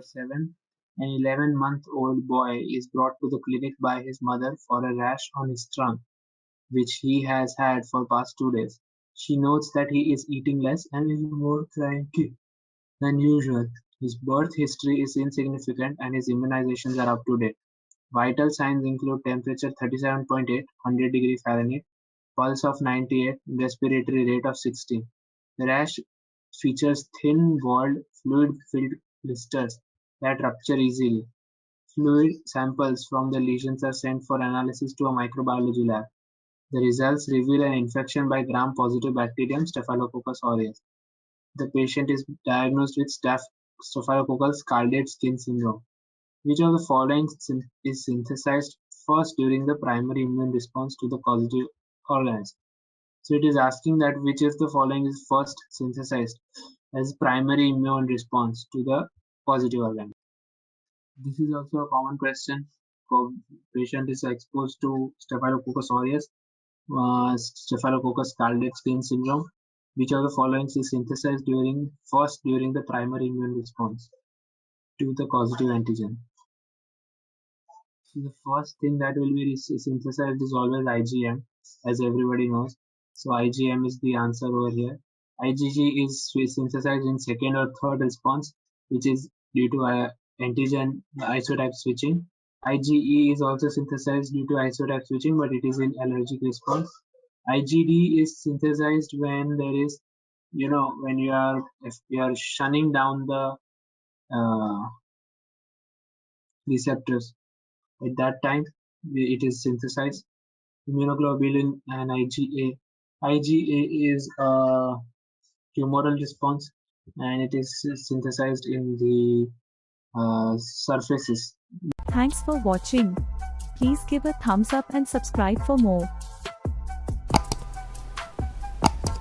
7, an 11-month-old boy is brought to the clinic by his mother for a rash on his trunk, which he has had for past 2 days. She notes that he is eating less and is more cranky than usual. His birth history is insignificant and his immunizations are up to date. Vital signs include temperature 37.8 100 degrees Fahrenheit, pulse of 98, respiratory rate of 16. The rash features thin-walled, fluid-filled blisters that rupture easily. Fluid samples from the lesions are sent for analysis to a microbiology lab. The results reveal an infection by gram-positive bacterium Staphylococcus aureus. The patient is diagnosed with Staphylococcus scalded skin syndrome. Which of the following is synthesized first during the primary immune response to the causative organism? So it is asking that which of the following is first synthesized as primary immune response to the positive organism. This is also a common question. Patient is exposed to Staphylococcus aureus, Staphylococcus scalded skin syndrome. Which of the following is synthesized first during the primary immune response to the causative antigen? So the first thing that will be synthesized is always IgM, as everybody knows. So IgM is the answer over here. IgG is synthesized in second or third response, which is due to antigen isotype switching. IgE is also synthesized due to isotype switching, but it is in allergic response. IgD is synthesized when there is, when if you are shunning down the receptors. At that time, it is synthesized. Immunoglobulin and IgA. IgA is a humoral response and it is synthesized in the surfaces. Thanks for watching. Please give a thumbs up and subscribe for more.